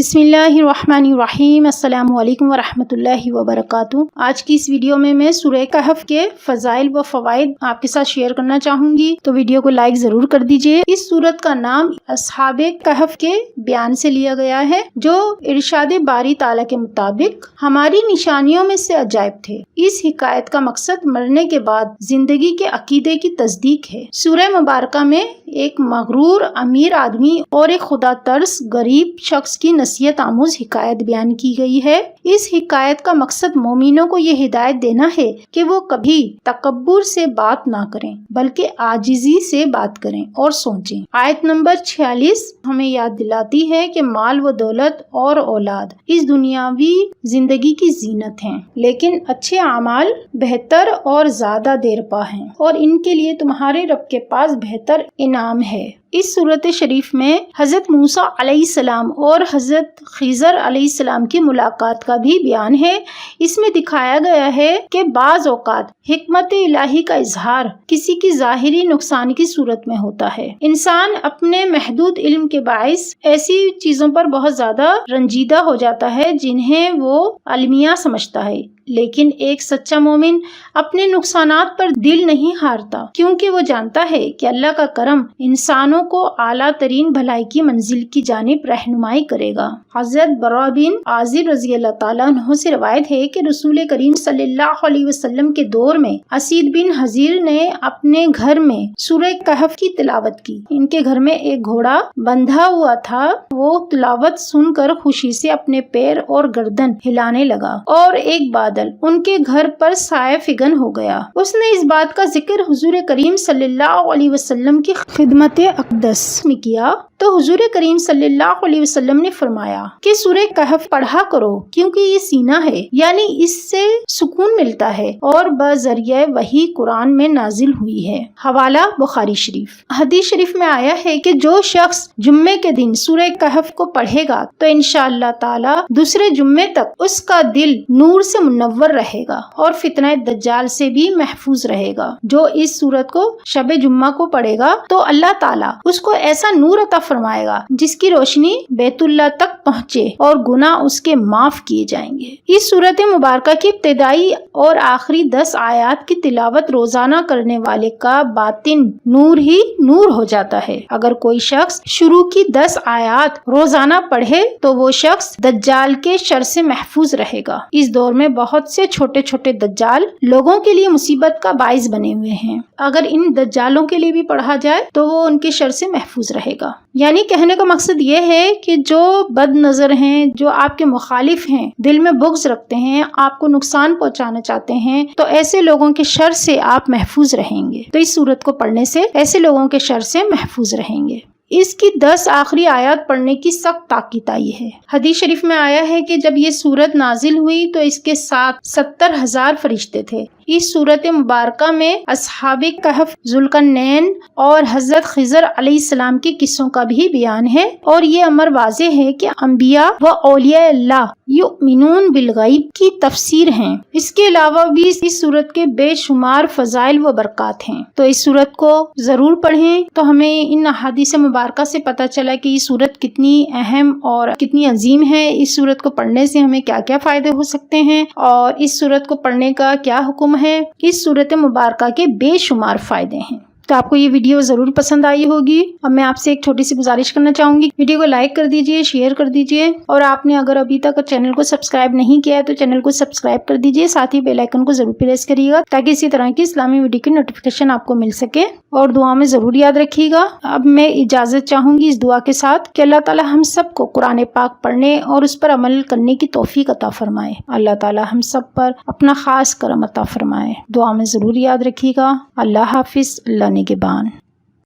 بسم اللہ الرحمن الرحیم۔ السلام علیکم ورحمۃ اللہ وبرکاتہ۔ آج کی اس ویڈیو میں سورہ کہف کے فضائل و فوائد آپ کے ساتھ شیئر کرنا چاہوں گی، تو ویڈیو کو لائک ضرور کر دیجئے۔ اس سورت کا نام اصحاب کہف کے بیان سے لیا گیا ہے، جو ارشاد باری تعالیٰ کے مطابق ہماری نشانیوں میں سے عجائب تھے۔ اس حکایت کا مقصد مرنے کے بعد زندگی کے عقیدے کی تصدیق ہے۔ سورہ مبارکہ میں ایک مغرور امیر آدمی اور ایک خدا ترس غریب شخص کی نصیحت آموز حکایت بیان کی گئی ہے۔ اس حکایت کا مقصد مومنوں کو یہ ہدایت دینا ہے کہ وہ کبھی تکبر سے بات نہ کریں بلکہ عاجزی سے بات کریں اور سوچیں۔ آیت نمبر 46 ہمیں یاد دلاتی ہے کہ مال و دولت اور اولاد اس دنیاوی زندگی کی زینت ہیں، لیکن اچھے اعمال بہتر اور زیادہ دیر پا ہیں، اور ان کے لیے تمہارے رب کے پاس بہتر انعام ہے۔ اس صورت شریف میں حضرت موسیٰ علیہ السلام اور حضرت خضر علیہ السلام کی ملاقات کا بھی بیان ہے۔ اس میں دکھایا گیا ہے کہ بعض اوقات حکمت الہی کا اظہار کسی کی ظاہری نقصان کی صورت میں ہوتا ہے۔ انسان اپنے محدود علم کے باعث ایسی چیزوں پر بہت زیادہ رنجیدہ ہو جاتا ہے جنہیں وہ المیہ سمجھتا ہے، لیکن ایک سچا مومن اپنے نقصانات پر دل نہیں ہارتا، کیونکہ وہ جانتا ہے کہ اللہ کا کرم انسانوں کو اعلیٰ ترین بھلائی کی منزل کی جانب رہنمائی کرے گا۔ حضرت براء بن عازب رضی اللہ تعالیٰ عنہ سے روایت ہے کہ رسول کریم صلی اللہ علیہ وسلم کے دور میں اسید بن حضیر نے اپنے گھر میں سورہ کہف کی تلاوت کی۔ ان کے گھر میں ایک گھوڑا بندھا ہوا تھا، وہ تلاوت سن کر خوشی سے اپنے پیر اور گردن ہلانے لگا، اور ایک بادل ان کے گھر پر سایہ فگن ہو گیا۔ اس نے اس بات کا ذکر حضور کریم صلی اللہ علیہ وسلم کی خدمت اقدس میں کیا، تو حضور کریم صلی اللہ علیہ وسلم نے فرمایا کہ سورہ کہف پڑھا کرو، کیونکہ یہ سینہ ہے، یعنی اس سے سکون ملتا ہے اور بذریعہ وحی قرآن میں نازل ہوئی ہے۔ حوالہ بخاری شریف۔ حدیث شریف میں آیا ہے کہ جو شخص جمعے کے دن سورہ کہف کو پڑھے گا تو انشاءاللہ تعالی دوسرے جمعے تک اس کا دل نور سے منور رہے گا اور فتنہ دجال سے بھی محفوظ رہے گا۔ جو اس سورت کو شب جمعہ کو پڑھے گا تو اللہ تعالی اس کو ایسا نور عطا فرمائے گا جس کی روشنی بیت اللہ تک پہنچے اور گناہ اس کے معاف کیے جائیں گے۔ اس سورت مبارکہ کی ابتدائی اور آخری 10 آیات کی تلاوت روزانہ کرنے والے کا باطن نور ہی نور ہو جاتا ہے۔ اگر کوئی شخص شروع کی 10 آیات روزانہ پڑھے تو وہ شخص دجال کے شر سے محفوظ رہے گا۔ اس دور میں بہت سے چھوٹے چھوٹے دجال لوگوں کے لیے مصیبت کا باعث بنے ہوئے ہیں، اگر ان دجالوں کے لیے بھی پڑھا جائے تو وہ ان کے شر سے محفوظ رہے گا۔ یعنی کہنے کا مقصد یہ ہے کہ جو بد نظر ہیں، جو آپ کے مخالف ہیں، دل میں بغض رکھتے ہیں، آپ کو نقصان پہنچانا چاہتے ہیں، تو ایسے لوگوں کے شر سے آپ محفوظ رہیں گے۔ تو اس سورت کو پڑھنے سے ایسے لوگوں کے شر سے محفوظ رہیں گے۔ اس کی 10 آخری آیات پڑھنے کی سخت تاکید آئی ہے۔ حدیث شریف میں آیا ہے کہ جب یہ سورت نازل ہوئی تو اس کے ساتھ 70,000 فرشتے تھے۔ اس سورت مبارکہ میں اصحاب کہف، ذوالقرنین اور حضرت خضر علیہ السلام کے قصوں کا بھی بیان ہے، اور یہ امر واضح ہے کہ انبیاء و اولیاء اللہ یؤمنون بالغیب کی تفسیر ہیں۔ اس کے علاوہ بھی اس سورت کے بے شمار فضائل و برکات ہیں، تو اس سورت کو ضرور پڑھیں۔ تو ہمیں ان احادیث مبارکہ سے پتہ چلا کہ یہ سورت کتنی اہم اور کتنی عظیم ہے۔ اس سورت کو پڑھنے سے ہمیں کیا کیا فائدے ہو سکتے ہیں، اور اس سورت کو پڑھنے کا کیا حکم ہے۔ اس سورت مبارکہ کے بے شمار فائدے ہیں۔ تو آپ کو یہ ویڈیو ضرور پسند آئی ہوگی۔ اب میں آپ سے ایک چھوٹی سی گزارش کرنا چاہوں گی، ویڈیو کو لائک کر دیجئے، شیئر کر دیجئے، اور آپ نے اگر ابھی تک چینل کو سبسکرائب نہیں کیا ہے تو چینل کو سبسکرائب کر دیجئے، ساتھ ہی بیل آئیکن کو ضرور پریس کریے گا تاکہ اسی طرح کی اسلامی ویڈیو کی نوٹیفیکیشن آپ کو مل سکے، اور دعا میں ضرور یاد رکھیے گا۔ اب میں اجازت چاہوں گی اس دعا کے ساتھ کہ اللہ تعالی ہم سب کو قرآن پاک پڑھنے اور اس پر عمل کرنے کی توفیق عطا فرمائے۔ اللہ تعالی ہم سب پر اپنا خاص کرم عطا فرمائے۔ دعا میں ضرور یاد رکھیے گا۔ اللہ حافظ، اللہ نگہبان۔